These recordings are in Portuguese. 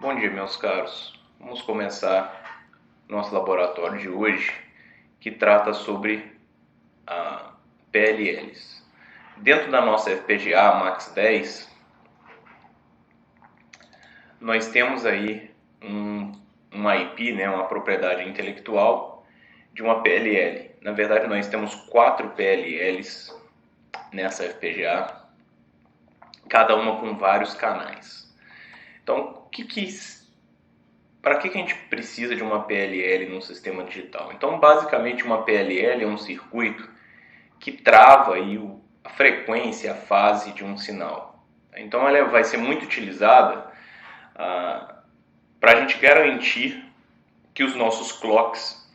Bom dia, meus caros. Vamos começar nosso laboratório de hoje, que trata sobre PLLs. Dentro da nossa FPGA Max 10, nós temos aí uma IP, uma propriedade intelectual de uma PLL. Na verdade, nós temos 4 PLLs nessa FPGA, cada uma com vários canais. Então, para que a gente precisa de uma PLL num sistema digital? Então, basicamente, uma PLL é um circuito que trava aí a frequência, a fase de um sinal. Então, ela vai ser muito utilizada para a gente garantir que os nossos clocks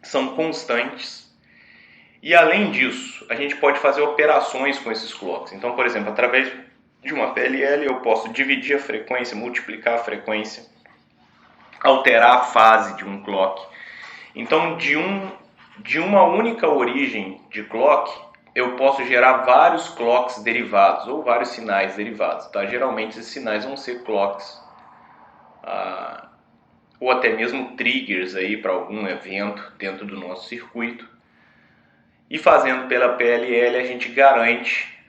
são constantes. E, além disso, a gente pode fazer operações com esses clocks. Então, por exemplo, através de uma PLL, eu posso dividir a frequência, multiplicar a frequência, alterar a fase de um clock. Então, de uma única origem de clock, eu posso gerar vários clocks derivados, ou vários sinais derivados. Tá? Geralmente, esses sinais vão ser clocks, ou até mesmo triggers para algum evento dentro do nosso circuito. E fazendo pela PLL, a gente garante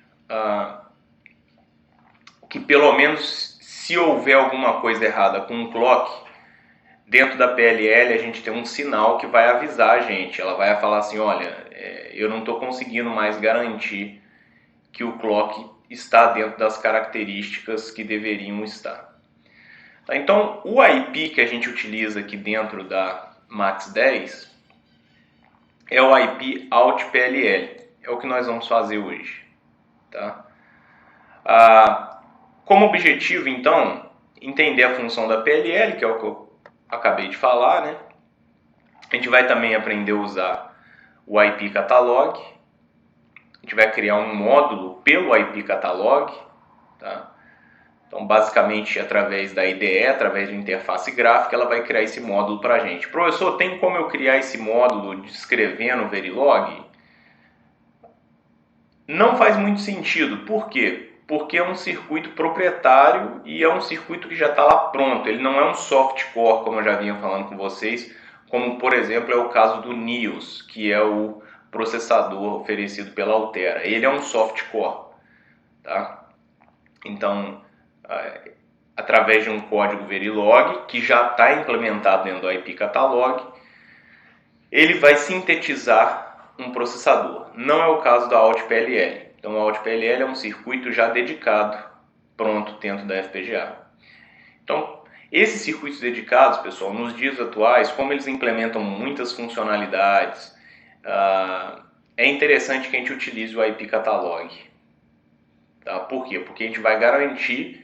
que pelo menos se houver alguma coisa errada com um clock, dentro da PLL a gente tem um sinal que vai avisar a gente. Ela vai falar assim, olha, eu não estou conseguindo mais garantir que o clock está dentro das características que deveriam estar. Tá, então, o IP que a gente utiliza aqui dentro da Max 10 é o IP Out PLL. É o que nós vamos fazer hoje. Tá? Como objetivo, então, entender a função da PLL, que é o que eu acabei de falar, né? A gente vai também aprender a usar o IP Catalog. A gente vai criar um módulo pelo IP Catalog. Tá? Então, basicamente, através da IDE, através de interface gráfica, ela vai criar esse módulo para a gente. Professor, tem como eu criar esse módulo descrevendo o Verilog? Não faz muito sentido. Por quê? Porque é um circuito proprietário e é um circuito que já está lá pronto. Ele não é um softcore, como eu já vinha falando com vocês, como, por exemplo, é o caso do NIOS, que é o processador oferecido pela Altera. Ele é um softcore. Tá? Então, através de um código Verilog, que já está implementado dentro do IP Catalog, ele vai sintetizar um processador. Não é o caso da OutPLL. Então, a OutPLL é um circuito já dedicado, pronto, dentro da FPGA. Então, esses circuitos dedicados, pessoal, nos dias atuais, como eles implementam muitas funcionalidades, é interessante que a gente utilize o IP Catalog. Tá? Por quê? Porque a gente vai garantir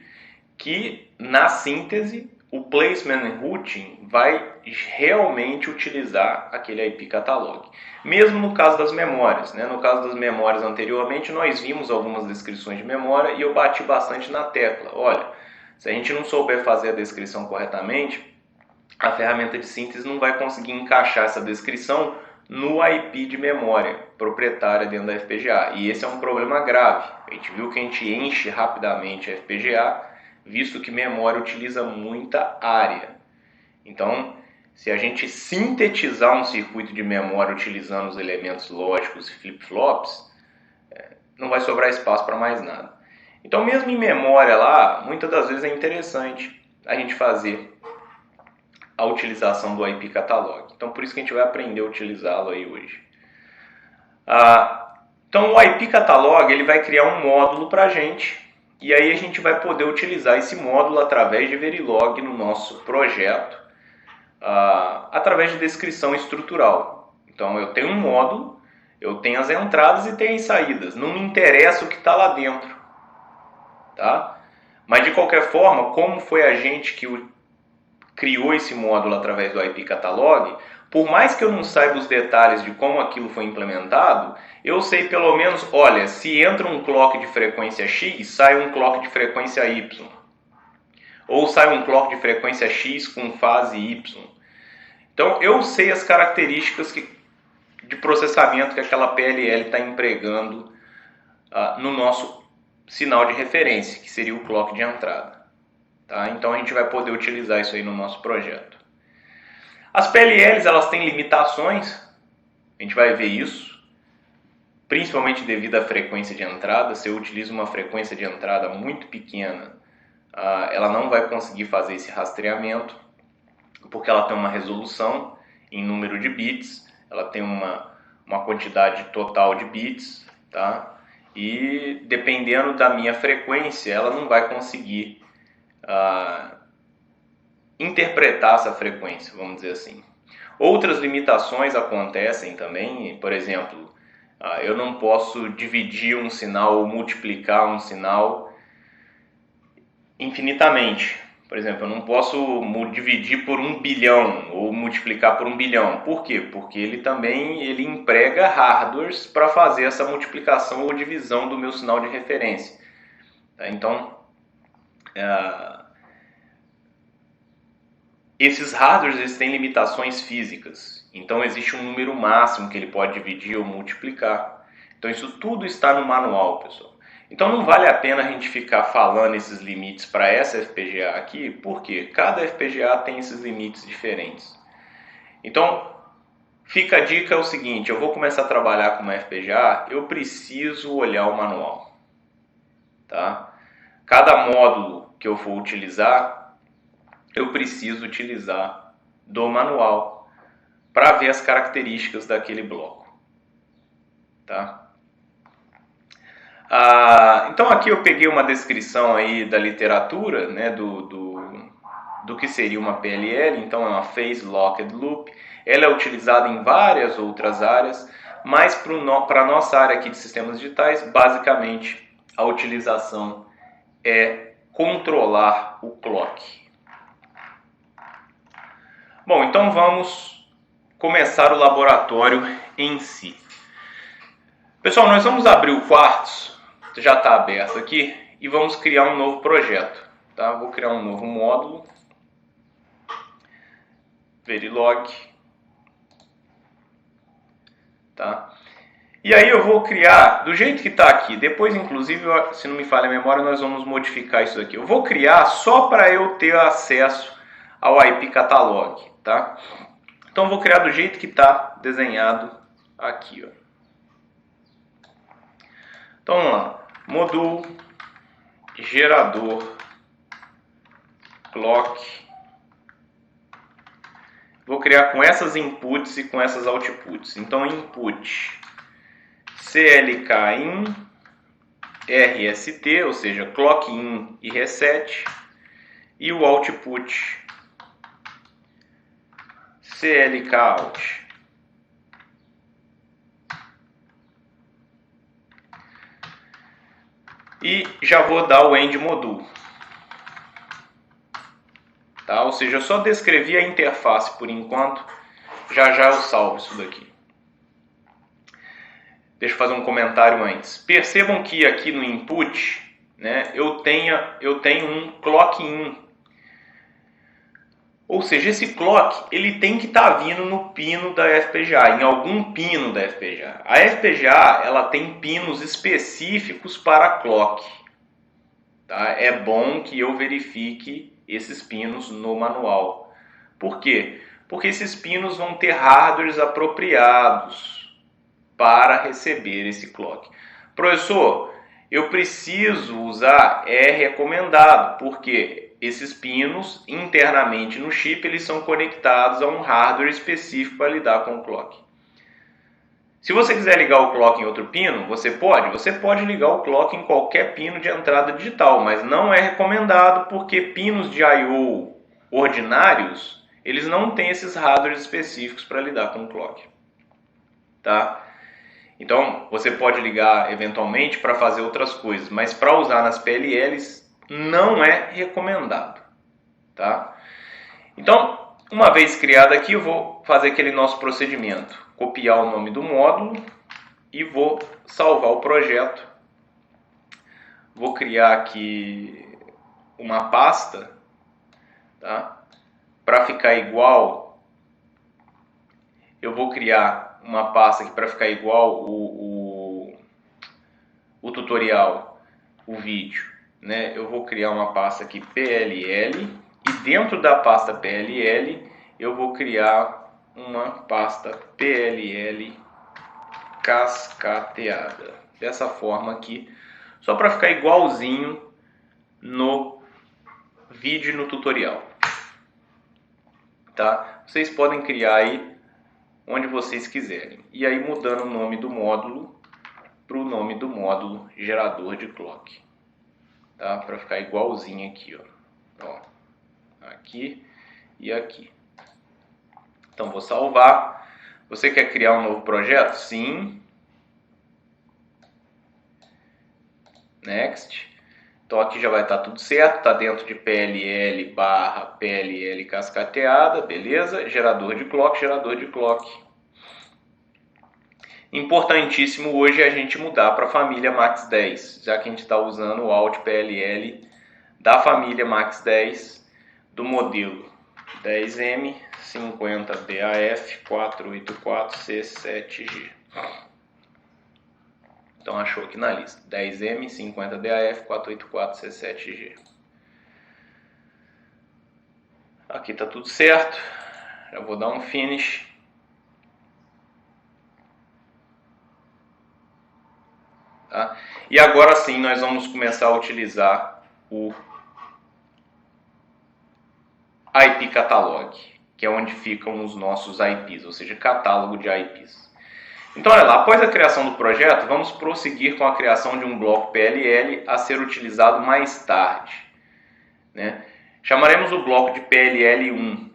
que, na síntese, o Placement and Routing vai realmente utilizar aquele IP Catalog. Mesmo no caso das memórias. Né? No caso das memórias anteriormente, nós vimos algumas descrições de memória e eu bati bastante na tecla. Olha, se a gente não souber fazer a descrição corretamente, a ferramenta de síntese não vai conseguir encaixar essa descrição no IP de memória proprietária dentro da FPGA. E esse é um problema grave. A gente viu que a gente enche rapidamente a FPGA, visto que memória utiliza muita área. Então, se a gente sintetizar um circuito de memória utilizando os elementos lógicos e flip-flops, não vai sobrar espaço para mais nada. Então, mesmo em memória lá, muitas das vezes é interessante a gente fazer a utilização do IP Catalog. Então, por isso que a gente vai aprender a utilizá-lo aí hoje. Então, o IP Catalog ele vai criar um módulo para a gente, e aí a gente vai poder utilizar esse módulo através de Verilog no nosso projeto, através de descrição estrutural. Então, eu tenho um módulo, eu tenho as entradas e tenho as saídas. Não me interessa o que está lá dentro. Tá? Mas, de qualquer forma, como foi a gente que criou esse módulo através do IP Catalog, por mais que eu não saiba os detalhes de como aquilo foi implementado, eu sei pelo menos, olha, se entra um clock de frequência X, sai um clock de frequência Y. Ou sai um clock de frequência X com fase Y. Então, eu sei as características de processamento que aquela PLL está empregando no nosso sinal de referência, que seria o clock de entrada. Tá? Então a gente vai poder utilizar isso aí no nosso projeto. As PLLs, elas têm limitações, a gente vai ver isso, principalmente devido à frequência de entrada. Se eu utilizo uma frequência de entrada muito pequena, ela não vai conseguir fazer esse rastreamento, porque ela tem uma resolução em número de bits, ela tem uma quantidade total de bits, tá? E dependendo da minha frequência, ela não vai conseguir interpretar essa frequência, vamos dizer assim. Outras limitações acontecem também, por exemplo, eu não posso dividir um sinal ou multiplicar um sinal infinitamente. Por exemplo, eu não posso dividir por 1 bilhão ou multiplicar por 1 bilhão. Por quê? Porque ele emprega hardwares para fazer essa multiplicação ou divisão do meu sinal de referência. Então, esses hardwares eles têm limitações físicas. Então, existe um número máximo que ele pode dividir ou multiplicar. Então, isso tudo está no manual, pessoal. Então não vale a pena a gente ficar falando esses limites para essa FPGA aqui, porque cada FPGA tem esses limites diferentes. Então, fica a dica é o seguinte, eu vou começar a trabalhar com uma FPGA, eu preciso olhar o manual. Tá? Cada módulo que eu for utilizar, eu preciso utilizar do manual para ver as características daquele bloco. Tá? Então aqui eu peguei uma descrição aí da literatura, né, do que seria uma PLL. Então é uma Phase Locked Loop. Ela é utilizada em várias outras áreas, mas para a nossa área aqui de sistemas digitais, basicamente a utilização é controlar o clock. Bom, então vamos começar o laboratório em si. Pessoal, nós vamos abrir o Quartz, já está aberto aqui, e vamos criar um novo projeto. Tá? Vou criar um novo módulo, Verilog. Tá? E aí eu vou criar do jeito que está aqui. Depois, inclusive, se não me falha a memória, nós vamos modificar isso aqui. Eu vou criar só para eu ter acesso ao IP catalog. Tá? Então eu vou criar do jeito que está desenhado aqui. Ó. Então vamos lá. Modulo gerador clock. Vou criar com essas inputs e com essas outputs. Então, input CLK in RST, ou seja, clock in e reset. E o output CLK out. E já vou dar o end module. Tá? Ou seja, eu só descrevi a interface por enquanto. Já já eu salvo isso daqui. Deixa eu fazer um comentário antes. Percebam que aqui no input, né, eu tenho um clock in. Ou seja, esse clock ele tem que estar vindo no pino da FPGA, em algum pino da FPGA. A FPGA ela tem pinos específicos para clock. Tá? É bom que eu verifique esses pinos no manual. Por quê? Porque esses pinos vão ter hardwares apropriados para receber esse clock. Professor, eu preciso usar recomendado, porque esses pinos internamente no chip eles são conectados a um hardware específico para lidar com o clock. Se você quiser ligar o clock em outro pino, você pode ligar o clock em qualquer pino de entrada digital, mas não é recomendado porque pinos de I/O ordinários, eles não têm esses hardwares específicos para lidar com o clock. Tá? Então, você pode ligar eventualmente para fazer outras coisas, mas para usar nas PLLs não é recomendado. Tá? Então, uma vez criado aqui, eu vou fazer aquele nosso procedimento. Copiar o nome do módulo e vou salvar o projeto. Vou criar aqui uma pasta, tá? Para ficar igual, eu vou criar uma pasta aqui para ficar igual o tutorial, o vídeo. né, eu vou criar uma pasta aqui PLL, e dentro da pasta PLL eu vou criar uma pasta PLL cascateada, dessa forma aqui, só para ficar igualzinho no vídeo e no tutorial, tá? Vocês podem criar aí onde vocês quiserem, e aí mudando o nome do módulo para o nome do módulo gerador de clock, tá? Para ficar igualzinho aqui, ó, aqui e aqui. Então vou salvar. Você quer criar um novo projeto? Sim. Next. Então aqui já vai estar tudo certo, está dentro de PLL barra PLL cascateada, beleza? Gerador de clock, gerador de clock. Importantíssimo hoje é a gente mudar para a família Max 10, já que a gente está usando o Alt PLL da família Max 10 do modelo 10M50DAF484C7G. Então achou aqui na lista, 10M50DAF484C7G. Aqui está tudo certo, já vou dar um finish. Tá? E agora sim nós vamos começar a utilizar o IP Catalog, que é onde ficam os nossos IPs, ou seja, catálogo de IPs. Então olha lá, após a criação do projeto, vamos prosseguir com a criação de um bloco PLL a ser utilizado mais tarde, né? Chamaremos o bloco de PLL1.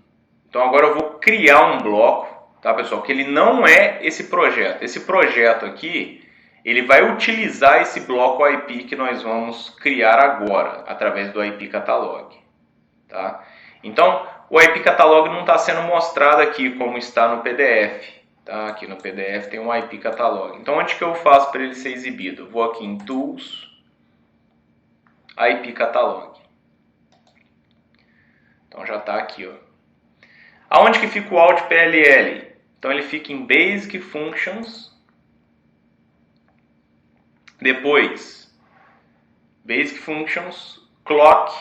Então agora eu vou criar um bloco, tá pessoal, que ele não é esse projeto. Esse projeto aqui, ele vai utilizar esse bloco IP que nós vamos criar agora, através do IP Catalog. Tá? Então, o IP Catalog não está sendo mostrado aqui como está no PDF. Tá? Aqui no PDF tem um IP Catalog. Então, onde que eu faço para ele ser exibido? Vou aqui em Tools, IP Catalog. Então, já está aqui. Ó. Aonde que fica o Alt PLL? Então, ele fica em Basic Functions. Depois, Basic Functions, Clock,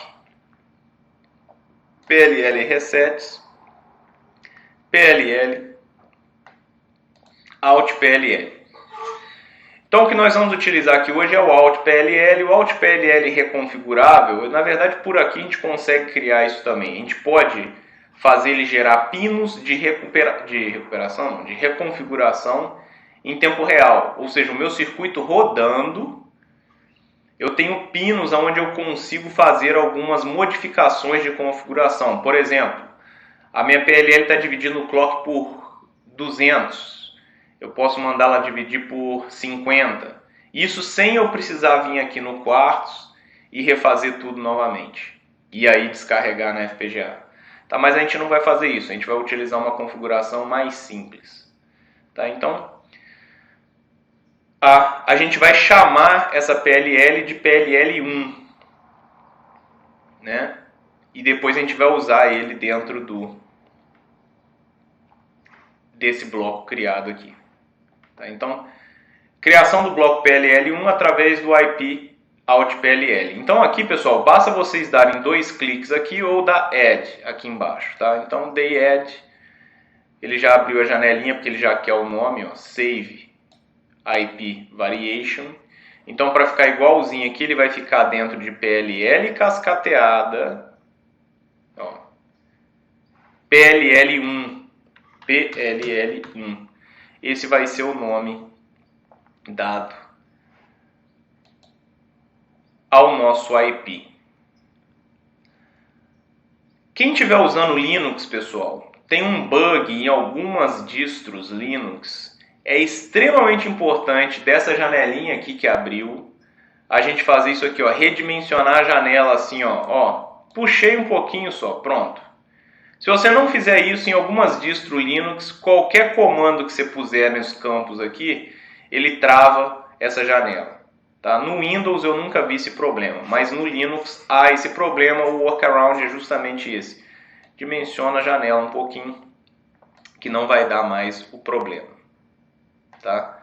PLL Resets, PLL, Alt PLL. Então o que nós vamos utilizar aqui hoje é o Alt PLL. O Alt PLL reconfigurável, na verdade por aqui a gente consegue criar isso também. A gente pode fazer ele gerar pinos de reconfiguração em tempo real, ou seja, o meu circuito rodando, eu tenho pinos onde eu consigo fazer algumas modificações de configuração. Por exemplo, a minha PLL está dividindo o clock por 200, eu posso mandá-la dividir por 50. Isso sem eu precisar vir aqui no Quartz e refazer tudo novamente, e aí descarregar na FPGA. Tá, mas a gente não vai fazer isso, a gente vai utilizar uma configuração mais simples. Tá, então a gente vai chamar essa PLL de PLL1, né? E depois a gente vai usar ele dentro desse bloco criado aqui. Tá? Então, criação do bloco PLL1 através do IP Alt PLL. Então aqui, pessoal, basta vocês darem 2 cliques aqui ou dar Add aqui embaixo. Tá? Então, dei Add, ele já abriu a janelinha porque ele já quer o nome, ó, Save IP Variation. Então, para ficar igualzinho aqui, ele vai ficar dentro de PLL cascateada, ó, PLL1, PLL1. Esse vai ser o nome dado ao nosso IP. Quem estiver usando Linux, pessoal, tem um bug em algumas distros Linux. É extremamente importante dessa janelinha aqui que abriu, a gente fazer isso aqui, ó, redimensionar a janela assim, ó, puxei um pouquinho só, pronto. Se você não fizer isso em algumas distros Linux, qualquer comando que você puser nos campos aqui, ele trava essa janela. Tá? No Windows eu nunca vi esse problema, mas no Linux há esse problema, o workaround é justamente esse. Dimensiona a janela um pouquinho, que não vai dar mais o problema. Tá?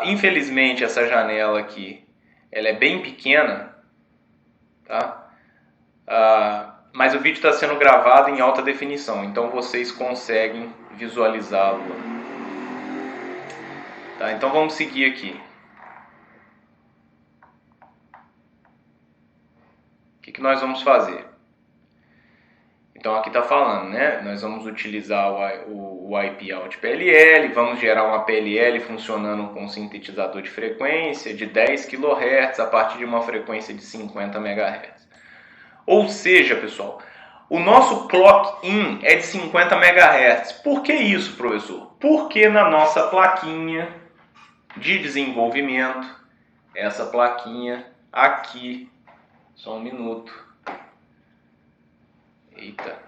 Infelizmente essa janela aqui ela é bem pequena, mas o vídeo está sendo gravado em alta definição, então vocês conseguem visualizá-lo. Tá, então vamos seguir aqui. O que nós vamos fazer? Então aqui está falando, né? Nós vamos utilizar o IP Out PLL, vamos gerar uma PLL funcionando com um sintetizador de frequência de 10 kHz a partir de uma frequência de 50 MHz. Ou seja, pessoal, o nosso clock in é de 50 MHz. Por que isso, professor? Porque na nossa plaquinha de desenvolvimento, essa plaquinha aqui, só um minuto. Eita.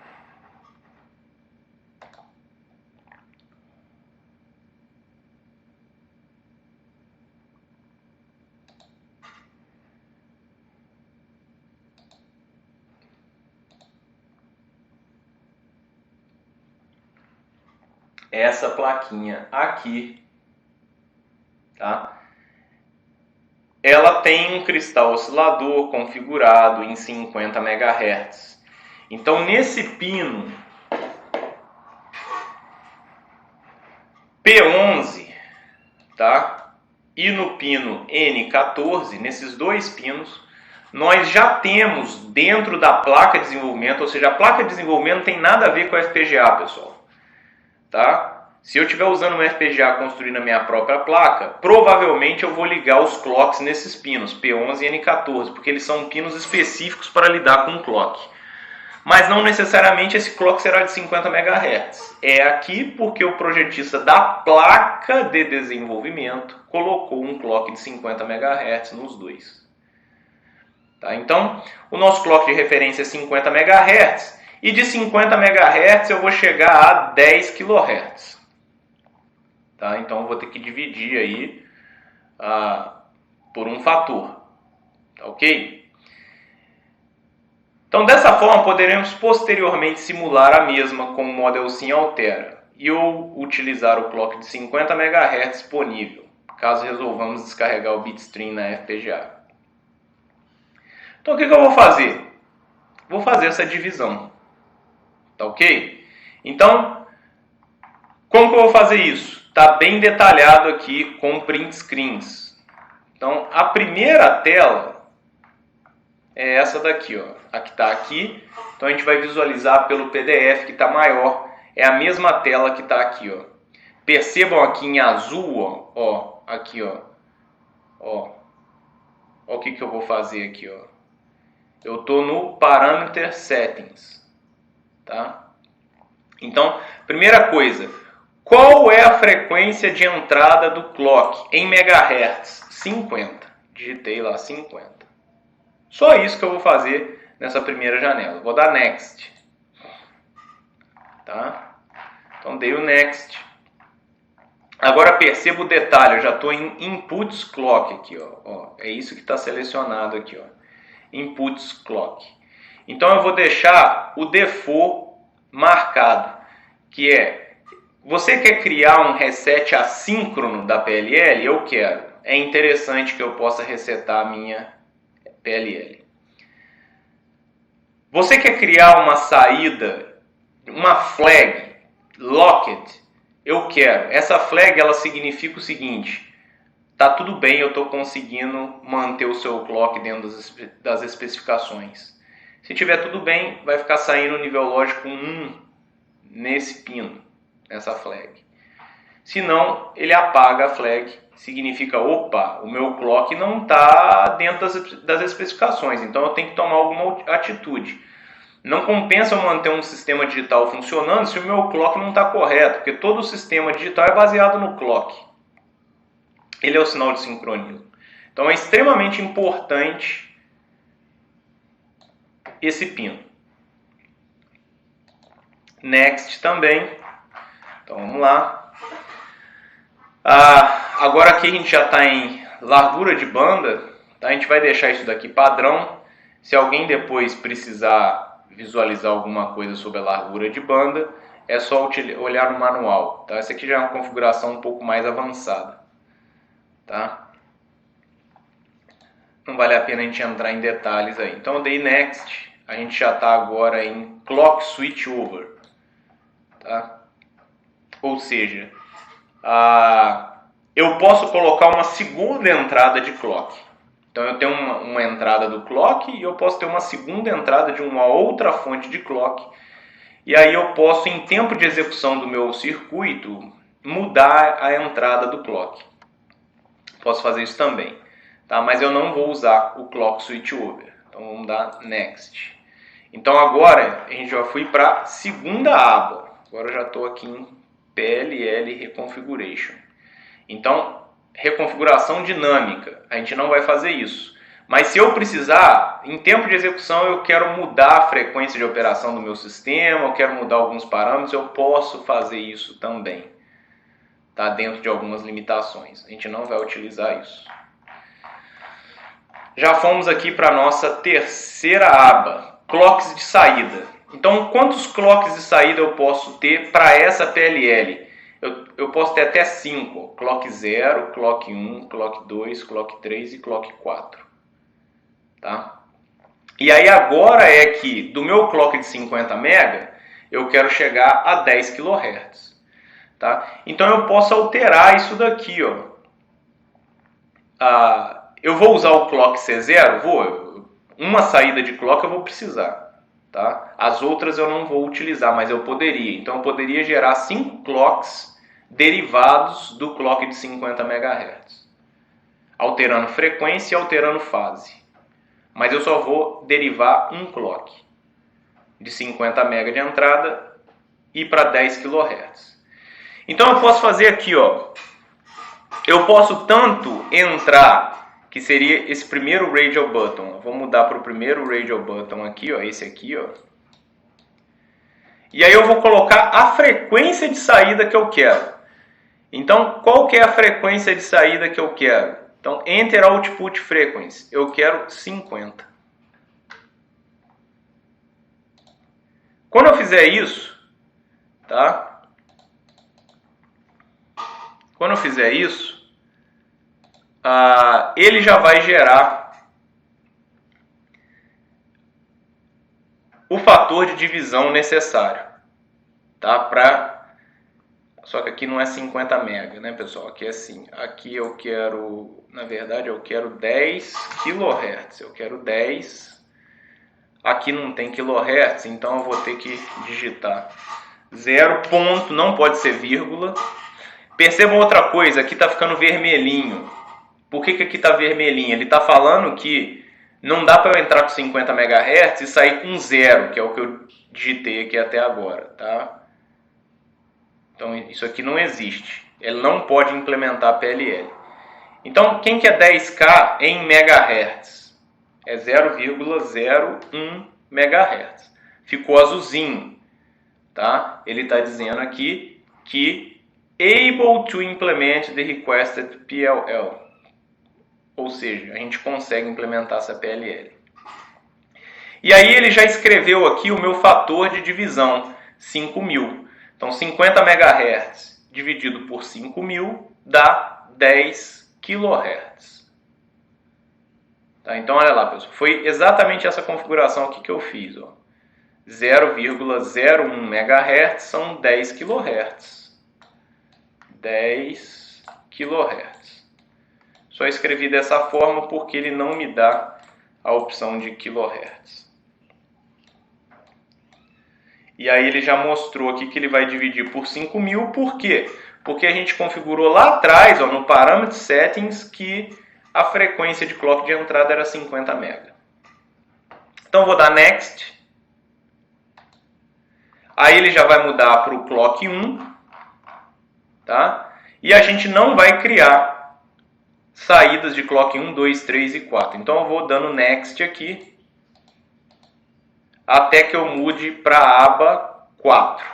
Essa plaquinha aqui, tá? Ela tem um cristal oscilador configurado em 50 MHz. Então, nesse pino P11, tá? E no pino N14, nesses dois pinos, nós já temos dentro da placa de desenvolvimento, ou seja, a placa de desenvolvimento não tem nada a ver com a FPGA, pessoal. Tá? Se eu estiver usando uma FPGA construindo a minha própria placa, provavelmente eu vou ligar os clocks nesses pinos, P11 e N14, porque eles são pinos específicos para lidar com o clock. Mas não necessariamente esse clock será de 50 MHz. É aqui porque o projetista da placa de desenvolvimento colocou um clock de 50 MHz nos dois. Tá? Então, o nosso clock de referência é 50 MHz e de 50 MHz eu vou chegar a 10 kHz. Tá? Então, eu vou ter que dividir aí por um fator. Tá, ok? Então, dessa forma, poderemos posteriormente simular a mesma com o Model Sim Altera e ou utilizar o clock de 50 MHz disponível, caso resolvamos descarregar o bitstream na FPGA. Então, o que eu vou fazer? Vou fazer essa divisão. Tá ok? Então, como que eu vou fazer isso? Está bem detalhado aqui com print screens. Então, a primeira tela é essa daqui, ó. A que está aqui. Então, a gente vai visualizar pelo PDF que está maior. É a mesma tela que está aqui, ó. Percebam aqui em azul, ó. Aqui, ó. Ó o que eu vou fazer aqui, ó. Eu estou no Parameter Settings. Tá? Então, primeira coisa. Qual é a frequência de entrada do clock em megahertz? 50. Digitei lá 50. Só isso que eu vou fazer nessa primeira janela. Vou dar Next. Tá? Então dei o Next. Agora perceba o detalhe. Eu já estou em Inputs Clock aqui. Ó. É isso que está selecionado aqui. Ó. Inputs Clock. Então eu vou deixar o default marcado. Que é... Você quer criar um reset assíncrono da PLL? Eu quero. É interessante que eu possa resetar a minha PLL. Você quer criar uma saída, uma flag, locked? Eu quero. Essa flag ela significa o seguinte. Tá tudo bem, eu estou conseguindo manter o seu clock dentro das especificações. Se tiver tudo bem, vai ficar saindo o nível lógico 1 nesse pino. Essa flag. Se não, ele apaga a flag. Significa, opa, o meu clock não está dentro das especificações. Então eu tenho que tomar alguma atitude. Não compensa eu manter um sistema digital funcionando se o meu clock não está correto. Porque todo o sistema digital é baseado no clock. Ele é o sinal de sincronismo. Então é extremamente importante esse pino. Next também. Então vamos lá. Agora aqui a gente já está em largura de banda. Tá? A gente vai deixar isso daqui padrão. Se alguém depois precisar visualizar alguma coisa sobre a largura de banda, é só olhar no manual. Tá? Essa aqui já é uma configuração um pouco mais avançada. Tá? Não vale a pena a gente entrar em detalhes aí. Então eu dei Next. a gente já está agora em Clock Switch Over. Tá? Ou seja, eu posso colocar uma segunda entrada de clock. Então eu tenho uma entrada do clock e eu posso ter uma segunda entrada de uma outra fonte de clock. E aí eu posso, em tempo de execução do meu circuito, mudar a entrada do clock. Posso fazer isso também. Tá? Mas eu não vou usar o Clock Switch Over. Então vamos dar Next. Então agora a gente já foi para a segunda aba. Agora eu já estou aqui em PLL Reconfiguration. Então, reconfiguração dinâmica. A gente não vai fazer isso. Mas se eu precisar, em tempo de execução, eu quero mudar a frequência de operação do meu sistema, eu quero mudar alguns parâmetros, eu posso fazer isso também. Tá? Dentro de algumas limitações. A gente não vai utilizar isso. Já fomos aqui para a nossa terceira aba, clocks de saída. Então, quantos clocks de saída eu posso ter para essa PLL? Eu posso ter até 5. Clock 0, Clock 1, Clock 2, Clock 3 e Clock 4. Tá? E aí agora é que do meu clock de 50 MB, eu quero chegar a 10 kHz. Tá? Então eu posso alterar isso daqui. Ó. Eu vou usar o clock C0? Vou. Uma saída de clock eu vou precisar. Tá? As outras eu não vou utilizar, mas eu poderia. Então eu poderia gerar 5 clocks derivados do clock de 50 MHz. Alterando frequência e alterando fase. Mas eu só vou derivar um clock de 50 MB de entrada e para 10 kHz. Então eu posso fazer aqui, ó. Eu posso tanto entrar, que seria esse primeiro radial button. Vou mudar para o primeiro radial button aqui, ó, esse aqui, ó. E aí eu vou colocar a frequência de saída que eu quero. Então, qual que é a frequência de saída que eu quero? Então, Enter Output Frequency. Eu quero 50. Quando eu fizer isso, tá? Quando eu fizer isso, ele já vai gerar o fator de divisão necessário, tá? Só que aqui não é 50 MB, né, pessoal? Aqui é assim. Aqui eu quero, na verdade, eu quero 10 kHz. Eu quero 10. Aqui não tem kHz, então eu vou ter que digitar 0 ponto, não pode ser vírgula. Percebam outra coisa, aqui está ficando vermelhinho. Por que aqui está vermelhinho? Ele está falando que não dá para eu entrar com 50 MHz e sair com 0, que é o que eu digitei aqui até agora, tá? Então isso aqui não existe. Ele não pode implementar PLL. Então quem que é 10K em megahertz? É 0,01 MHz. Ficou azulzinho, tá? Ele está dizendo aqui que able to implement the requested PLL. Ou seja, a gente consegue implementar essa PLL. E aí ele já escreveu aqui o meu fator de divisão, 5.000. Então 50 MHz dividido por 5.000 dá 10 kHz. Tá? Então olha lá, pessoal, foi exatamente essa configuração aqui que eu fiz. 0,01 MHz são 10 kHz. 10 kHz. Só escrevi dessa forma porque ele não me dá a opção de kHz. E aí ele já mostrou aqui que ele vai dividir por 5.000. Por quê? Porque a gente configurou lá atrás, ó, no Parameter Settings, que a frequência de clock de entrada era 50 MB. Então vou dar Next. Aí ele já vai mudar para o Clock 1. Tá? E a gente não vai criar saídas de Clock 1, 2, 3 e 4. Então eu vou dando Next aqui, até que eu mude para a aba 4.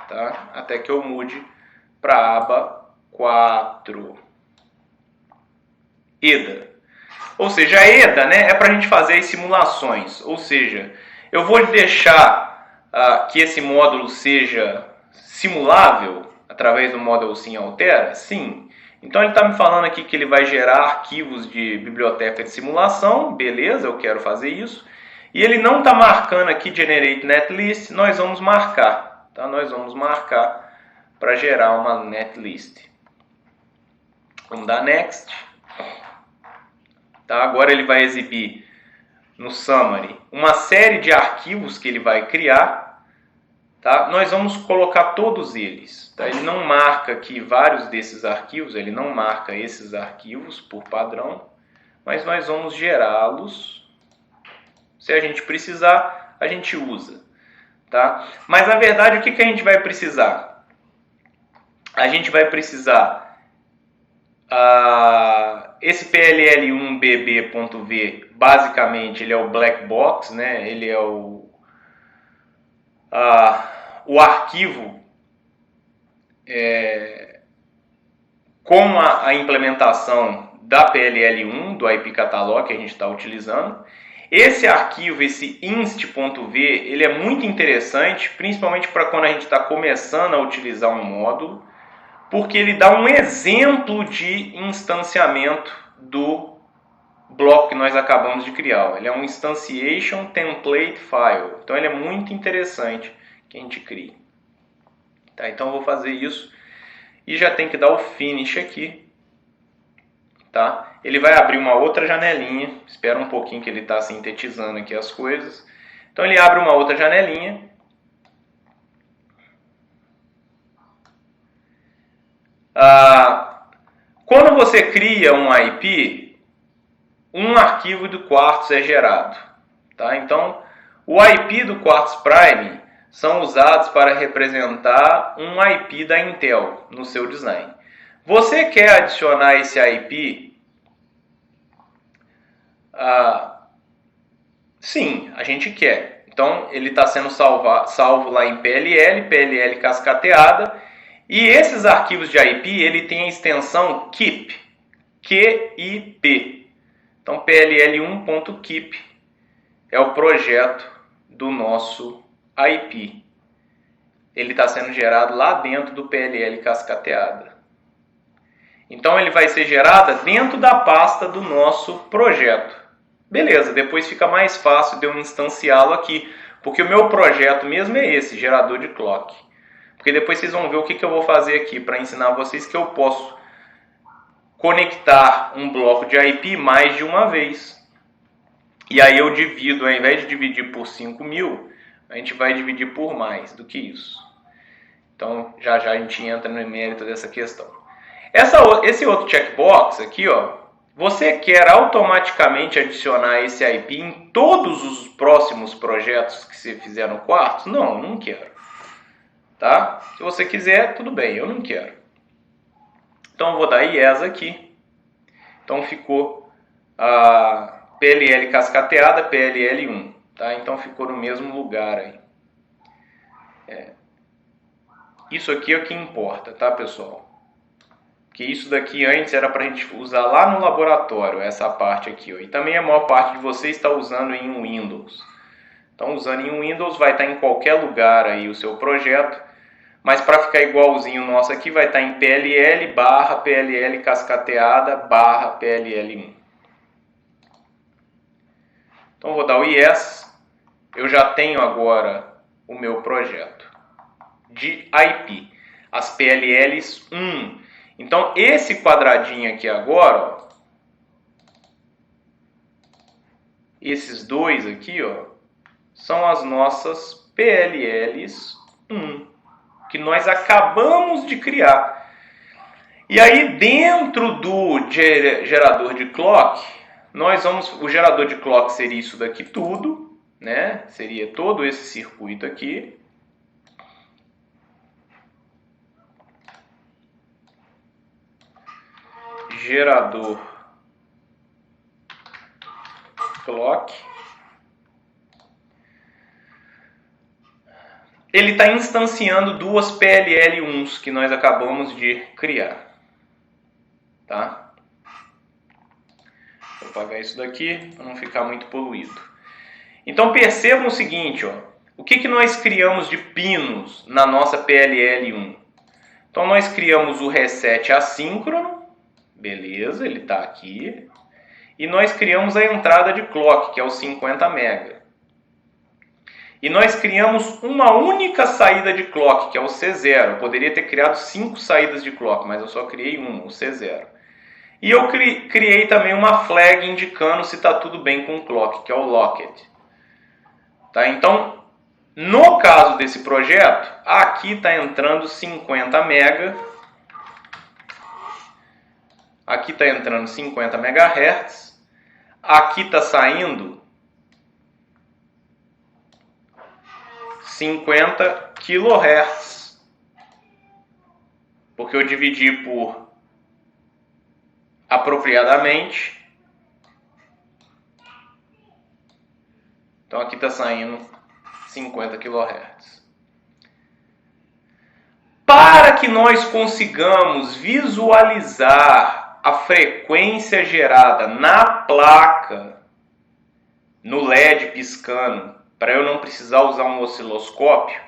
Tá? Até que eu mude para a aba 4. EDA. Ou seja, a EDA, né, é para a gente fazer as simulações. Ou seja, eu vou deixar que esse módulo seja simulável através do Model Sim Altera? Sim. Então ele está me falando aqui que ele vai gerar arquivos de biblioteca de simulação, beleza, eu quero fazer isso. E ele não está marcando aqui Generate Netlist, nós vamos marcar, tá? Nós vamos marcar para gerar uma netlist. Vamos dar Next. Tá? Agora ele vai exibir no Summary uma série de arquivos que ele vai criar. Tá? Nós vamos colocar todos eles. Tá? Ele não marca aqui vários desses arquivos, ele não marca esses arquivos por padrão, mas nós vamos gerá-los. Se a gente precisar, a gente usa. Tá? Mas na verdade, o que a gente vai precisar? A gente vai precisar esse PLL1bb.v, basicamente ele é o black box, né? Ele é o arquivo com a implementação da PLL1, do IP Catalog que a gente está utilizando. Esse arquivo, esse inst.v, ele é muito interessante, principalmente para quando a gente está começando a utilizar um módulo, porque ele dá um exemplo de instanciamento do bloco que nós acabamos de criar. Ele é um Instantiation Template File. Então ele é muito interessante que a gente crie. Tá, então eu vou fazer isso e já tem que dar o Finish aqui. Tá? Ele vai abrir uma outra janelinha. Espera um pouquinho que ele está sintetizando aqui as coisas. Então ele abre uma outra janelinha. Quando você cria um IP, um arquivo do Quartz é gerado. Tá? Então, o IP do Quartz Prime são usados para representar um IP da Intel no seu design. Você quer adicionar esse IP? Sim, a gente quer. Então, ele está sendo salvo lá em PLL cascateada. E esses arquivos de IP, ele tem a extensão keep, Q-I-P. Então, PLL1.keep é o projeto do nosso IP. Ele está sendo gerado lá dentro do PLL cascateada. Então, ele vai ser gerado dentro da pasta do nosso projeto. Beleza, depois fica mais fácil de eu instanciá-lo aqui, porque o meu projeto mesmo é esse, gerador de clock. Porque depois vocês vão ver o que eu vou fazer aqui para ensinar vocês que eu posso conectar um bloco de IP mais de uma vez. E aí eu divido, ao invés de dividir por 5.000, a gente vai dividir por mais do que isso. Então já a gente entra no mérito dessa questão. Esse outro checkbox aqui, ó, você quer automaticamente adicionar esse IP em todos os próximos projetos que você fizer no Quartz? Não, não quero. Tá? Se você quiser, tudo bem, eu não quero. Então eu vou dar yes aqui. Então ficou a PLL cascateada, PLL1. Tá? Então ficou no mesmo lugar aí. Isso aqui é o que importa, tá, pessoal? Porque isso daqui antes era para a gente usar lá no laboratório, essa parte aqui. Ó. E também a maior parte de vocês está usando em um Windows. Então, usando em um Windows, vai estar em qualquer lugar aí o seu projeto. Mas para ficar igualzinho o nosso aqui, vai estar em PLL barra PLL cascateada barra PLL1. Então, eu vou dar o yes. Eu já tenho agora o meu projeto de IP. As PLLs 1. Então, esse quadradinho aqui agora, ó, esses dois aqui, ó, são as nossas PLLs 1, que nós acabamos de criar. E aí, dentro do gerador de clock, o gerador de clock seria isso daqui tudo, né? Seria todo esse circuito aqui. Gerador clock. Ele está instanciando duas PLL1s que nós acabamos de criar. Tá? Vou apagar isso daqui para não ficar muito poluído. Então percebam o seguinte, ó, o que nós criamos de pinos na nossa PLL1? Então nós criamos o reset assíncrono, Beleza, ele está aqui. E nós criamos a entrada de clock, que é o 50 MB. E nós criamos uma única saída de clock, que é o C0. Eu poderia ter criado 5 saídas de clock, mas eu só criei uma, o C0. E eu criei também uma flag indicando se está tudo bem com o clock, que é o locked. Tá? Então, no caso desse projeto, aqui está entrando 50 MB. Aqui está entrando 50 MHz. Aqui está saindo 50 kHz. Porque eu dividi por apropriadamente. Então aqui está saindo 50 kHz. Para que nós consigamos visualizar a frequência gerada na placa, no LED piscando, para eu não precisar usar um osciloscópio,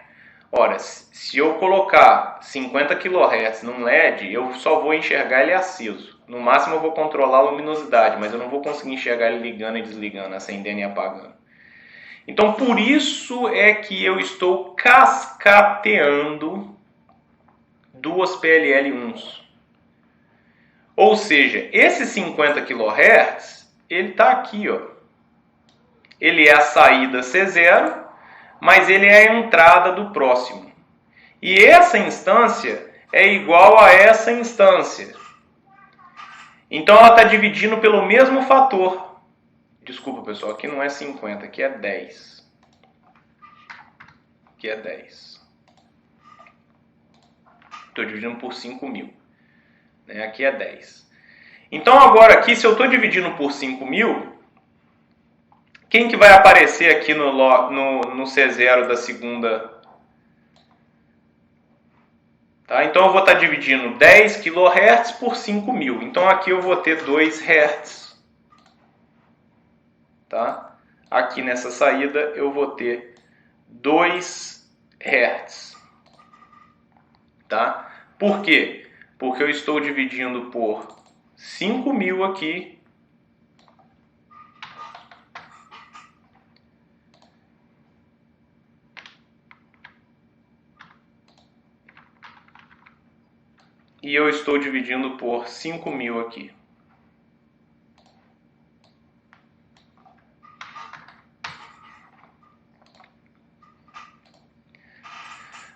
ora, se eu colocar 50 kHz num LED, eu só vou enxergar ele aceso. No máximo eu vou controlar a luminosidade, mas eu não vou conseguir enxergar ele ligando e desligando, acendendo e apagando. Então, por isso é que eu estou cascateando duas PLL1s. Ou seja, esse 50 kHz, ele está aqui, ó. Ele é a saída C0, mas ele é a entrada do próximo. E essa instância é igual a essa instância. Então ela está dividindo pelo mesmo fator. Desculpa, pessoal, aqui não é 50, aqui é 10. Aqui é 10. Estou dividindo por 5.000. Aqui é 10. Então agora aqui, se eu estou dividindo por 5.000, quem que vai aparecer aqui no C0 da segunda? Tá? Então eu vou estar dividindo 10 kHz por 5.000. Então aqui eu vou ter 2 Hz. Tá? Aqui nessa saída eu vou ter 2 Hz. Tá? Por quê? Porque eu estou dividindo por 5.000 aqui. E eu estou dividindo por 5.000 aqui.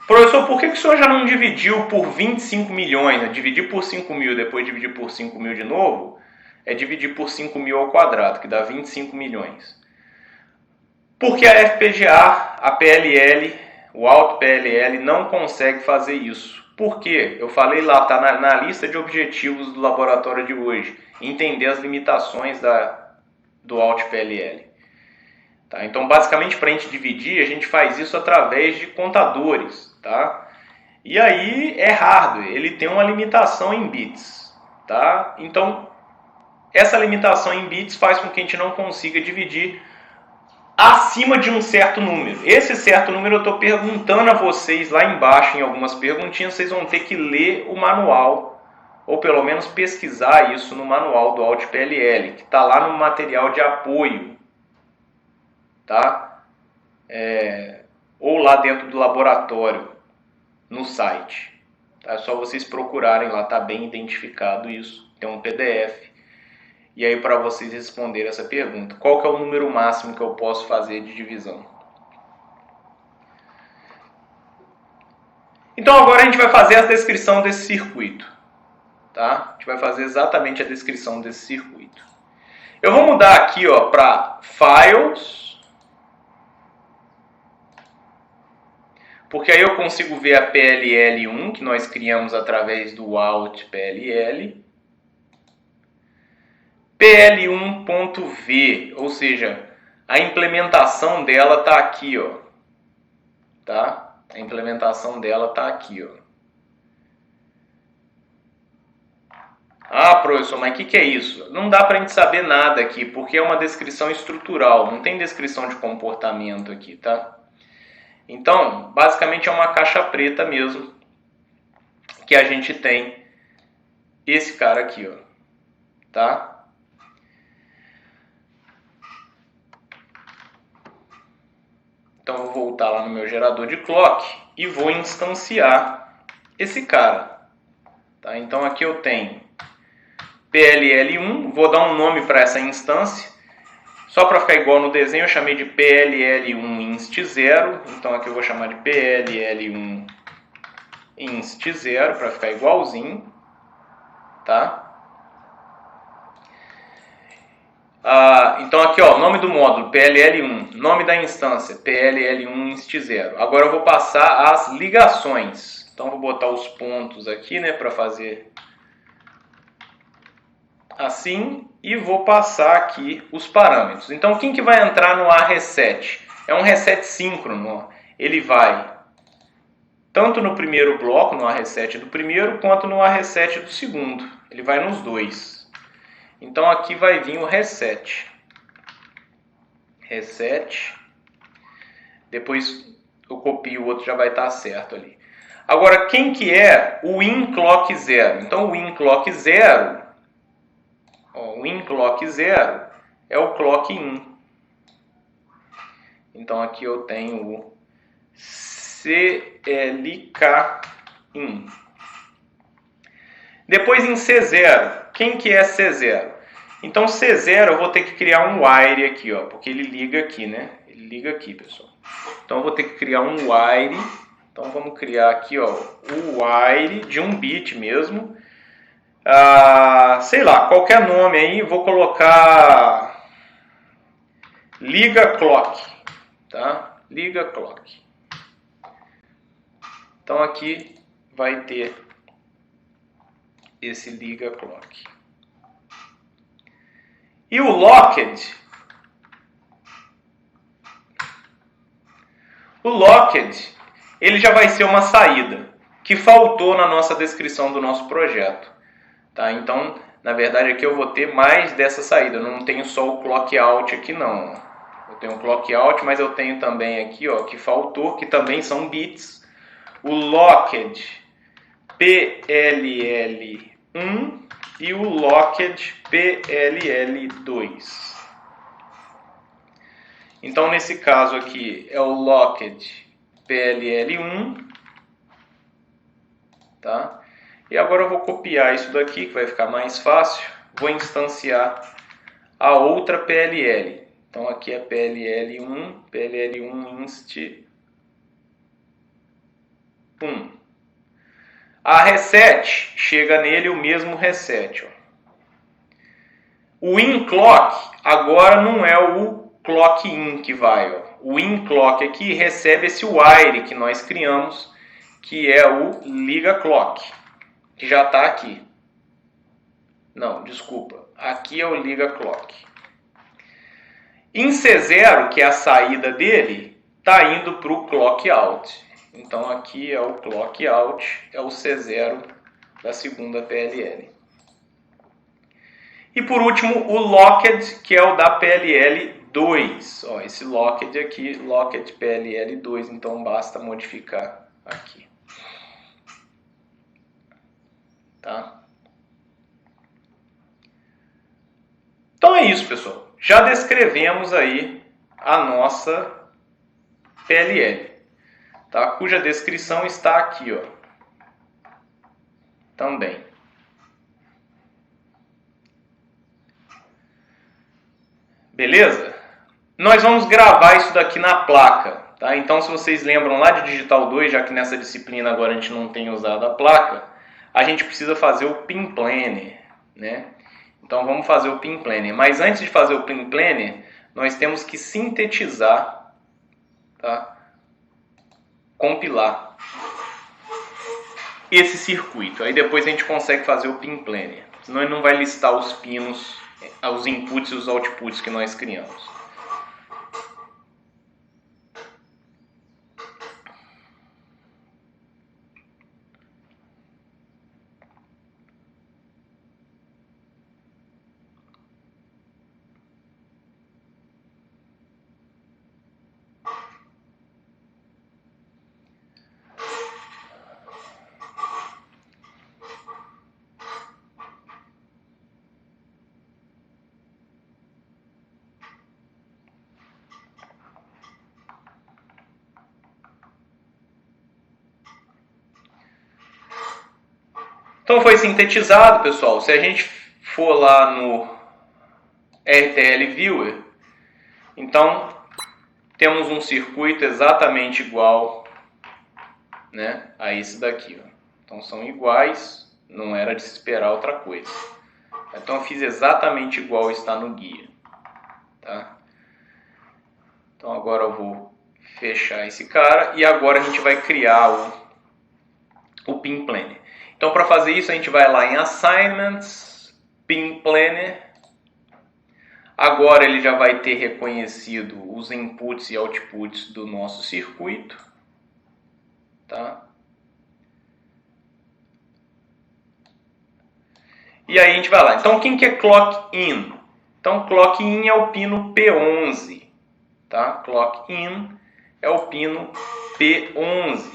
Professor, por que o senhor já não dividiu por 25 milhões? Dividir por 5.000, depois dividir por 5.000 de novo, é dividir por 5.000 ao quadrado, que dá 25 milhões. Porque a FPGA, a PLL, o Alto PLL não consegue fazer isso. Por quê? Eu falei lá, está na lista de objetivos do laboratório de hoje. Entender as limitações do Alto PLL. Tá? Então, basicamente, para a gente dividir, a gente faz isso através de contadores. Tá? E aí é hardware, ele tem uma limitação em bits. Tá? Então, essa limitação em bits faz com que a gente não consiga dividir acima de um certo número. Esse certo número eu estou perguntando a vocês lá embaixo em algumas perguntinhas. Vocês vão ter que ler o manual, ou pelo menos pesquisar isso no manual do Alt PLL, que está lá no material de apoio, tá? Ou lá dentro do laboratório, no site. Tá? É só vocês procurarem lá, está bem identificado isso. Tem um PDF. E aí, para vocês responderem essa pergunta, qual que é o número máximo que eu posso fazer de divisão? Então agora a gente vai fazer a descrição desse circuito. Tá? A gente vai fazer exatamente a descrição desse circuito. Eu vou mudar aqui para Files, porque aí eu consigo ver a PLL1 que nós criamos através do Alt PLL. PL1.v, ou seja, a implementação dela está aqui, ó. Tá? A implementação dela está aqui, ó. Ah, professor, mas o que é isso? Não dá para a gente saber nada aqui, porque é uma descrição estrutural, não tem descrição de comportamento aqui, tá? Então, basicamente é uma caixa preta mesmo, que a gente tem esse cara aqui, ó. tá? Então eu vou voltar lá no meu gerador de clock e vou instanciar esse cara, tá? Então aqui eu tenho PLL1, vou dar um nome para essa instância. Só para ficar igual no desenho, eu chamei de PLL1 inst0. Então aqui eu vou chamar de PLL1 inst0 para ficar igualzinho, tá? Então aqui, ó, nome do módulo PLL1, nome da instância PLL1 inst0. Agora eu vou passar as ligações. Então eu vou botar os pontos aqui, né, para fazer assim, e vou passar aqui os parâmetros. Então, quem que vai entrar no AReset? É um reset síncrono. Ele vai tanto no primeiro bloco, no AReset do primeiro, quanto no AReset do segundo. Ele vai nos dois. Então, aqui vai vir o reset. Reset. Depois eu copio o outro, já vai estar certo ali. Agora, quem que é o InClock 0? Então, o InClock 0... o InClock 0 é o clock in. Então aqui eu tenho o CLK in. Depois em C0, quem que é C0? Então C0 eu vou ter que criar um wire aqui, ó, porque ele liga aqui, né? Ele liga aqui, pessoal. Então eu vou ter que criar um wire. Então vamos criar aqui, ó, o wire de 1 bit mesmo. Sei lá, qualquer nome aí, vou colocar liga clock, tá? Liga clock. Então aqui vai ter esse liga clock. E o locked, ele já vai ser uma saída que faltou na nossa descrição do nosso projeto, tá? Então, na verdade aqui eu vou ter mais dessa saída, eu não tenho só o clock out aqui não. Eu tenho o clock out, mas eu tenho também aqui, ó, que faltou, que também são bits, o locked PLL1 e o locked PLL2. Então, nesse caso aqui, é o locked PLL1, tá? E agora eu vou copiar isso daqui, que vai ficar mais fácil. Vou instanciar a outra PLL. Então, aqui é PLL1, PLL1 inst 1. A reset, chega nele o mesmo reset, ó. O InClock agora não é o clock in que vai, ó. O InClock aqui recebe esse wire que nós criamos, que é o liga clock, que já está aqui. Não, desculpa. Aqui é o liga clock. Em C0, que é a saída dele, está indo para o clock out. Então aqui é o clock out, é o C0 da segunda PLL. E por último, o locked, que é o da PLL2. Ó, esse locked aqui, locked PLL2, então basta modificar aqui. Tá? Então é isso, pessoal. Já descrevemos aí a nossa PLL, tá? Cuja descrição está aqui, ó. Também. Beleza? Nós vamos gravar isso daqui na placa, tá? Então, se vocês lembram lá de Digital 2, já que nessa disciplina agora a gente não tem usado a placa, a gente precisa fazer o Pin Planner, né? Então, vamos fazer o Pin Planner. Mas antes de fazer o Pin Planner, nós temos que sintetizar, tá? Compilar esse circuito. Aí depois a gente consegue fazer o Pin Planner. Senão ele não vai listar os pinos, os inputs e os outputs que nós criamos. Então foi sintetizado, pessoal. Se a gente for lá no RTL Viewer, então temos um circuito exatamente igual, né, a esse daqui. Ó. Então são iguais, não era de se esperar outra coisa. Então eu fiz exatamente igual está no guia. Tá? Então agora eu vou fechar esse cara e agora a gente vai criar o Pin Planner. Então para fazer isso a gente vai lá em Assignments, Pin Planner. Agora ele já vai ter reconhecido os inputs e outputs do nosso circuito. Tá? E aí a gente vai lá. Então quem que é Clock In? Então Clock In é o pino P11. Tá? Clock In é o pino P11.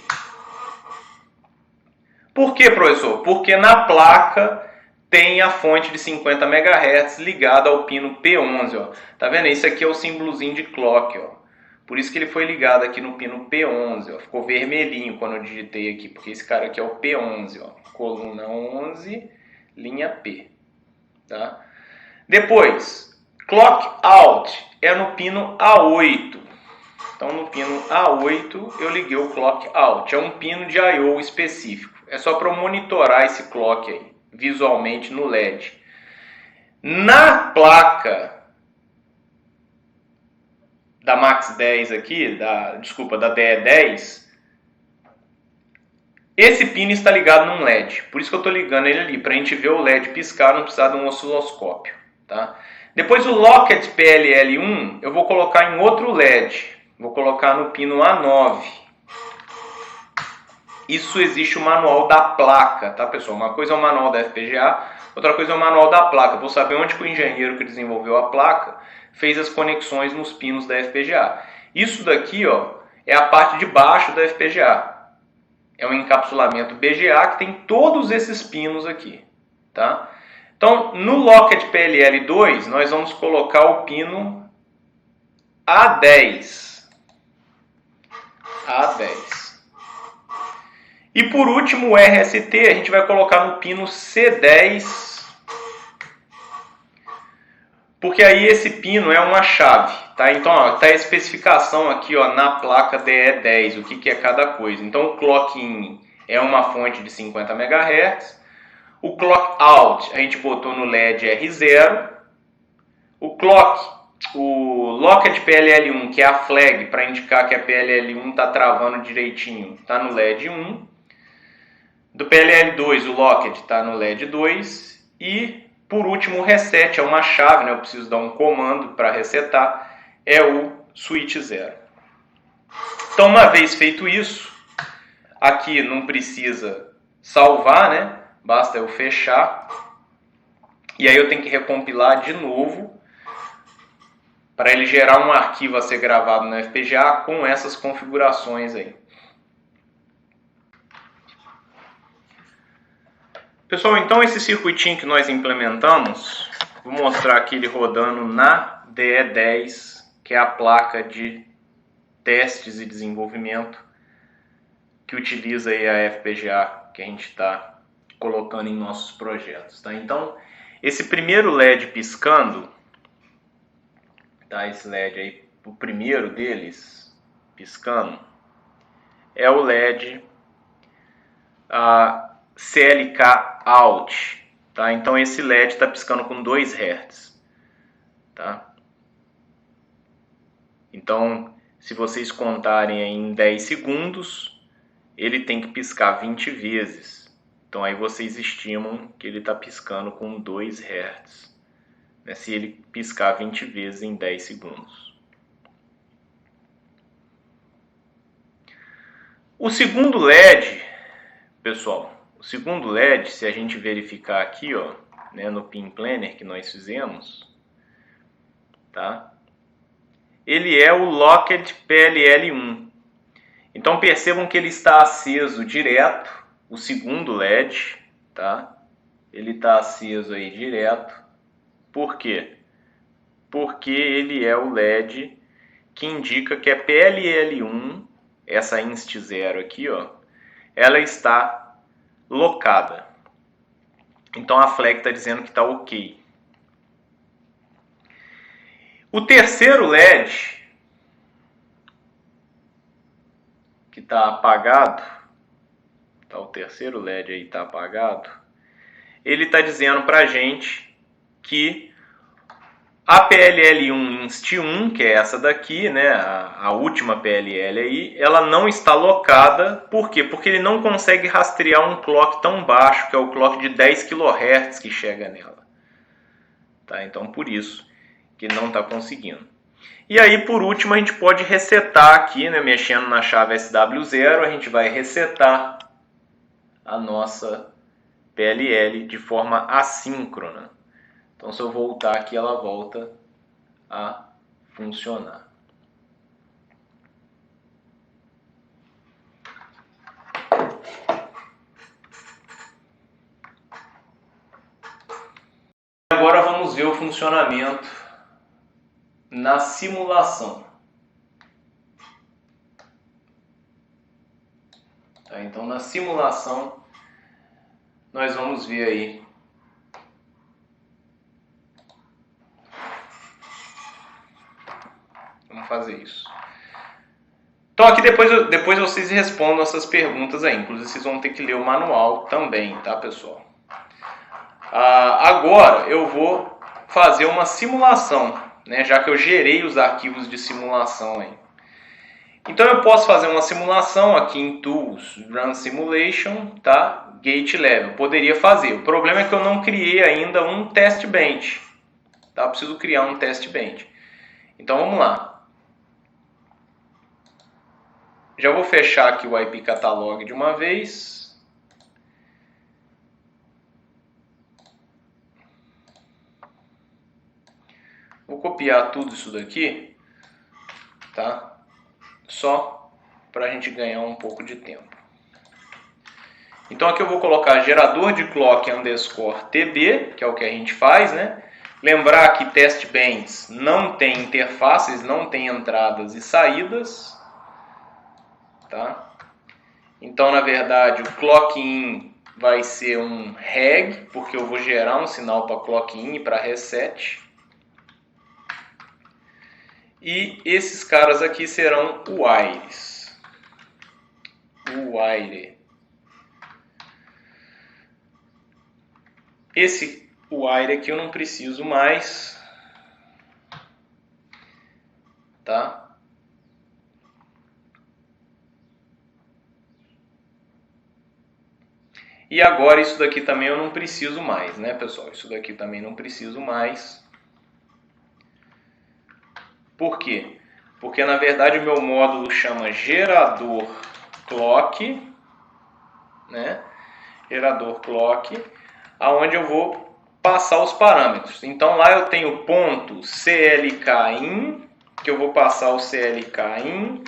Por que, professor? Porque na placa tem a fonte de 50 MHz ligada ao pino P11. Ó. Tá vendo? Isso aqui é o símbolozinho de clock. Ó. Por isso que ele foi ligado aqui no pino P11. Ó. Ficou vermelhinho quando eu digitei aqui, porque esse cara aqui é o P11. Ó. Coluna 11, linha P. Tá? Depois, Clock Out é no pino A8. Então no pino A8 eu liguei o Clock Out. É um pino de I/O específico. É só para monitorar esse clock aí, visualmente no LED. Na placa da Max 10 aqui, da DE10, esse pino está ligado num LED. Por isso que eu estou ligando ele ali, para a gente ver o LED piscar, não precisar de um osciloscópio. Tá? Depois o Locket PLL1 eu vou colocar em outro LED. Vou colocar no pino A9. Isso existe o manual da placa, tá, pessoal? Uma coisa é o manual da FPGA, outra coisa é o manual da placa. Vou saber onde que o engenheiro que desenvolveu a placa fez as conexões nos pinos da FPGA. Isso daqui, ó, é a parte de baixo da FPGA. É um encapsulamento BGA que tem todos esses pinos aqui, tá? Então, no Locket PLL2, nós vamos colocar o pino A10. A10. E por último, o RST, a gente vai colocar no pino C10, porque aí esse pino é uma chave, tá? Então, ó, tá a especificação aqui, ó, na placa DE10, o que é cada coisa. Então, o Clock In é uma fonte de 50 MHz, o Clock Out a gente botou no LED R0, o Locket PLL1, que é a flag para indicar que a PLL1 está travando direitinho, está no LED 1. Do PLL2, o Locket está no LED 2. E, por último, o Reset, é uma chave, né? Eu preciso dar um comando para resetar, é o Switch 0. Então, uma vez feito isso, aqui não precisa salvar, né? Basta eu fechar. E aí eu tenho que recompilar de novo para ele gerar um arquivo a ser gravado no FPGA com essas configurações aí. Pessoal, então esse circuitinho que nós implementamos, vou mostrar aqui ele rodando na DE10, que é a placa de testes e desenvolvimento que utiliza aí a FPGA que a gente está colocando em nossos projetos. Tá? Então, esse primeiro LED piscando, tá? Esse LED aí, o primeiro deles piscando, é o LED CLK Out, tá? Então esse LED está piscando com 2 Hz, tá? Então, se vocês contarem aí em 10 segundos, ele tem que piscar 20 vezes. Então aí vocês estimam que ele está piscando com 2 Hz, né? Se ele piscar 20 vezes em 10 segundos. O segundo LED, pessoal, o segundo LED, se a gente verificar aqui, ó, né, no Pin Planner que nós fizemos, tá? Ele é o Locket PLL1. Então percebam que ele está aceso direto, o segundo LED, tá? Ele está aceso aí direto. Por quê? Porque ele é o LED que indica que a PLL1, essa inst 0 aqui, ó, ela está locada, Então a flag está dizendo que está ok. O terceiro LED, que está apagado, tá, o terceiro LED aí está apagado, ele está dizendo para a gente que a PLL1 inst1, que é essa daqui, né, a última PLL aí, ela não está locada. Por quê? Porque ele não consegue rastrear um clock tão baixo, que é o clock de 10 kHz que chega nela. Tá? Então, por isso que ele não está conseguindo. E aí, por último, a gente pode resetar aqui, né, mexendo na chave SW0, a gente vai resetar a nossa PLL de forma assíncrona. Então, se eu voltar aqui, ela volta a funcionar. Agora vamos ver o funcionamento na simulação. Tá, então, na simulação, nós vamos ver aí vamos fazer isso. Então aqui depois vocês respondam essas perguntas aí. Inclusive vocês vão ter que ler o manual também, tá, pessoal? Agora eu vou fazer uma simulação, né, já que eu gerei os arquivos de simulação aí. Então eu posso fazer uma simulação aqui em Tools, Run Simulation, tá? Gate Level. Poderia fazer. O problema é que eu não criei ainda um test bench. Tá? Eu preciso criar um test bench. Então vamos lá. Já vou fechar aqui o IP Catalog de uma vez. Vou copiar tudo isso daqui, tá? Só para a gente ganhar um pouco de tempo. Então aqui eu vou colocar gerador de clock underscore tb, que é o que a gente faz, né? Lembrar que test bench não tem interfaces, não tem entradas e saídas, tá? Então, na verdade, o clock in vai ser um reg, porque eu vou gerar um sinal para clock in e para reset. E esses caras aqui serão wires. Wire. Esse wire aqui eu não preciso mais, tá? E agora isso daqui também eu não preciso mais, né, pessoal? Isso daqui também não preciso mais. Por quê? Porque na verdade o meu módulo chama gerador clock, né? Gerador clock, aonde eu vou passar os parâmetros. Então lá eu tenho ponto CLKIN, que eu vou passar o CLKIN,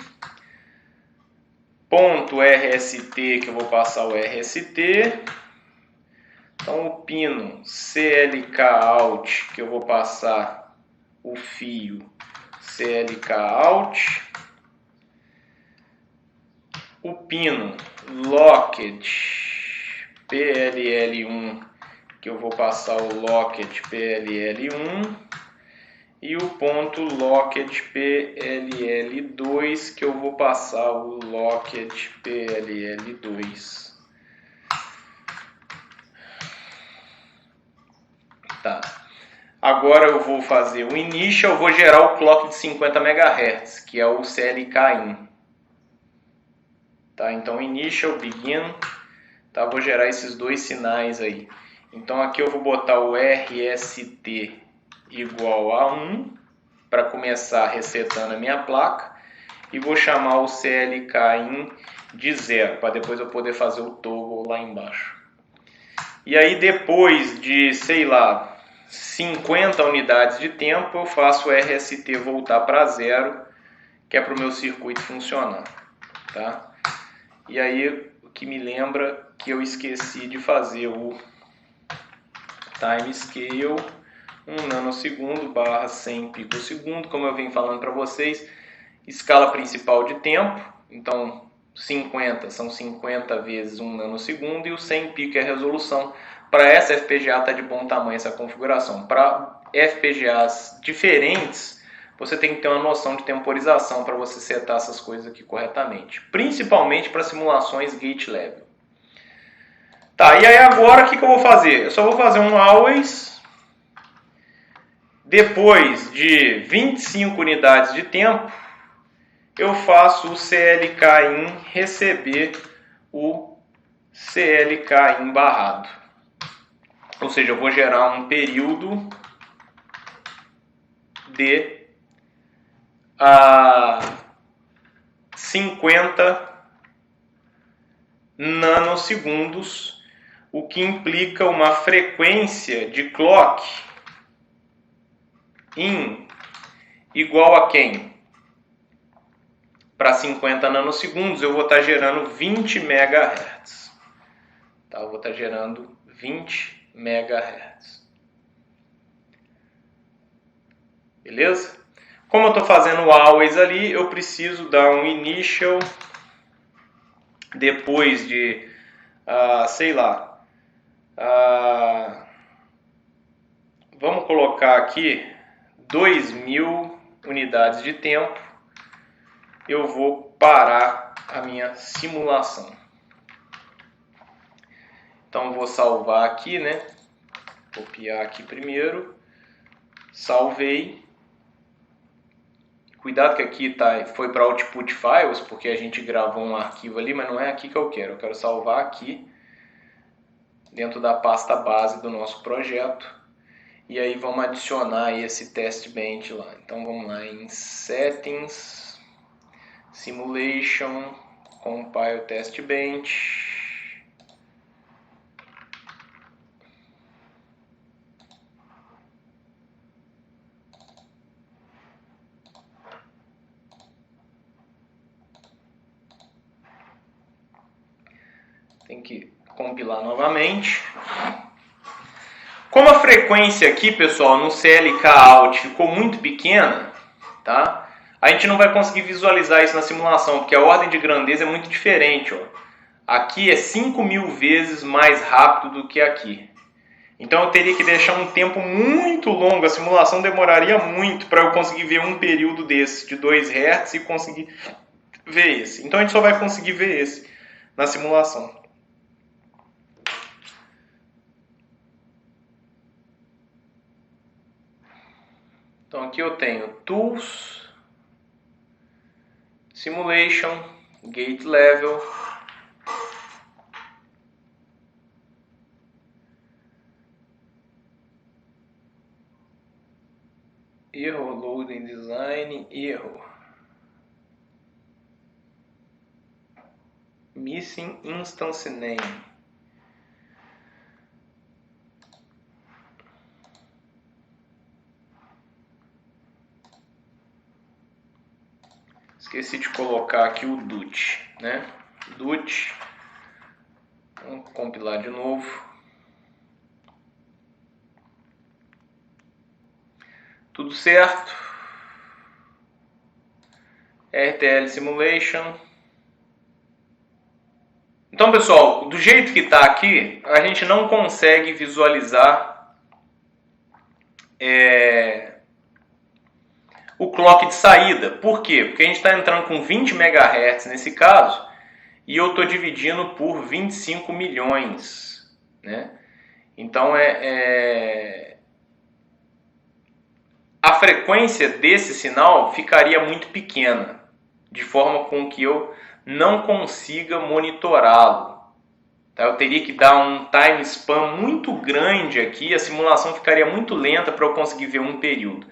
ponto RST, que eu vou passar o RST. Então o pino CLKOut, que eu vou passar o fio CLKOut. O pino Locket PLL1, que eu vou passar o Locket PLL1. E o ponto Locket PLL2, que eu vou passar o Locket PLL2. Tá. Agora eu vou fazer o initial, eu vou gerar o clock de 50 MHz, que é o CLK-in. Tá? Então initial, begin, tá? Vou gerar esses dois sinais aí. Então aqui eu vou botar o RST igual a 1, para começar resetando a minha placa, e vou chamar o CLK-in de 0, para depois eu poder fazer o toggle lá embaixo. E aí depois de, sei lá, 50 unidades de tempo, eu faço o RST voltar para 0, que é para o meu circuito funcionar. Tá? E aí o que me lembra que eu esqueci de fazer o time scale 1 nanosegundo barra 100 picosegundo, como eu venho falando para vocês, escala principal de tempo, então 50 são 50 vezes 1 nanosegundo e o 100 pico é a resolução para essa FPGA está de bom tamanho essa configuração. Para FPGAs diferentes, você tem que ter uma noção de temporização para você setar essas coisas aqui corretamente. Principalmente para simulações gate level. Tá, e aí agora o que eu vou fazer? Eu só vou fazer um always. Depois de 25 unidades de tempo, eu faço o CLK-in receber o CLK-in barrado. Ou seja, eu vou gerar um período de 50 nanosegundos, o que implica uma frequência de clock in igual a quem? Para 50 nanosegundos eu vou estar gerando 20 MHz. Tá? Eu vou estar gerando 20 MHz. Beleza? Como eu estou fazendo o always ali, eu preciso dar um initial depois de, sei lá, vamos colocar aqui 2000 unidades de tempo. Eu vou parar a minha simulação. Então, vou salvar aqui, né? Copiar aqui primeiro. Salvei. Cuidado que aqui foi para Output Files, porque a gente gravou um arquivo ali, mas não é aqui que eu quero. Eu quero salvar aqui, dentro da pasta base do nosso projeto. E aí vamos adicionar esse test bench lá. Então, vamos lá em Settings... Simulation, Compile Test Bench. Tem que compilar novamente. Como a frequência aqui, pessoal, no CLK Out ficou muito pequena, tá? A gente não vai conseguir visualizar isso na simulação, porque a ordem de grandeza é muito diferente. Ó. Aqui é 5.000 vezes mais rápido do que aqui. Então eu teria que deixar um tempo muito longo, a simulação demoraria muito para eu conseguir ver um período desse de 2 Hz e conseguir ver esse. Então a gente só vai conseguir ver esse na simulação. Então aqui eu tenho Tools, Simulation, Gate Level, Error, Loading Design, Error, Missing Instance Name. Esqueci de colocar aqui o DUT, né? DUT. Vamos compilar de novo. Tudo certo. RTL Simulation. Então, pessoal, do jeito que está aqui, a gente não consegue visualizar o clock de saída. Por quê? Porque a gente está entrando com 20 MHz nesse caso e eu estou dividindo por 25 milhões. Né? Então, a frequência desse sinal ficaria muito pequena, de forma com que eu não consiga monitorá-lo. Tá? Eu teria que dar um time span muito grande aqui, a simulação ficaria muito lenta para eu conseguir ver um período.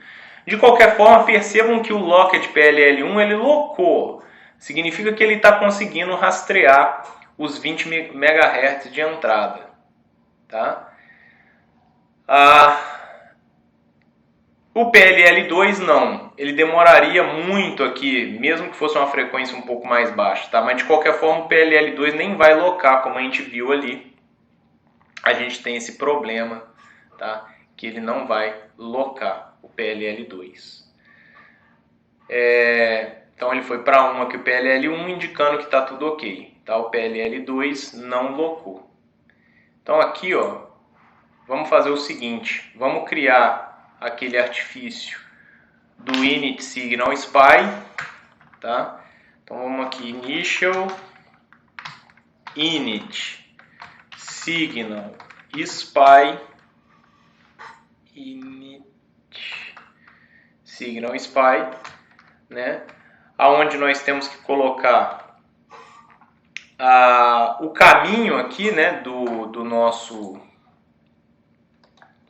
De qualquer forma, percebam que o Locked PLL1 ele locou. Significa que ele está conseguindo rastrear os 20 MHz de entrada. Tá? O PLL2 não. Ele demoraria muito aqui, mesmo que fosse uma frequência um pouco mais baixa. Tá? Mas de qualquer forma, o PLL2 nem vai locar, como a gente viu ali. A gente tem esse problema, tá? Que ele não vai locar o PLL2. Então ele foi para 1 aqui o PLL1, indicando que está tudo ok. Tá? O PLL2 não locou. Então aqui, ó, vamos fazer o seguinte, vamos criar aquele artifício do init signal spy, tá? Então vamos aqui, initial init signal spy, né? Aonde nós temos que colocar o caminho aqui, né, do nosso,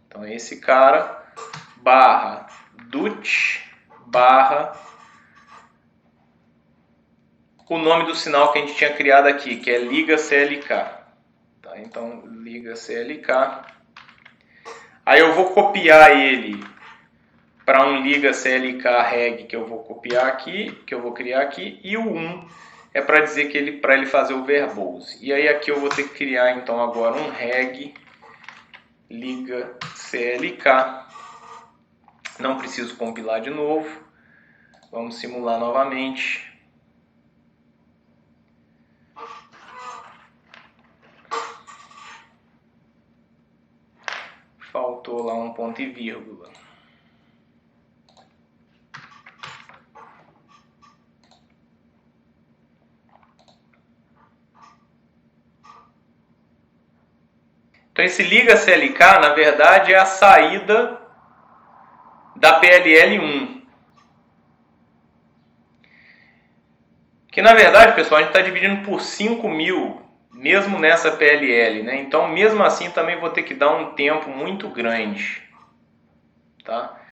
então esse cara, barra dut, barra o nome do sinal que a gente tinha criado aqui, que é liga CLK. Tá? Então, liga CLK. Aí eu vou copiar ele para um liga CLK reg que eu vou copiar aqui, que eu vou criar aqui, e o 1 é para dizer que para ele fazer o verbose. E aí aqui eu vou ter que criar então agora um reg liga CLK. Não preciso compilar de novo. Vamos simular novamente. Faltou lá um ponto e vírgula. Então esse liga CLK, na verdade, é a saída da PLL1. Que na verdade, pessoal, a gente está dividindo por 5.000, mesmo nessa PLL, né? Então, mesmo assim, também vou ter que dar um tempo muito grande, tá?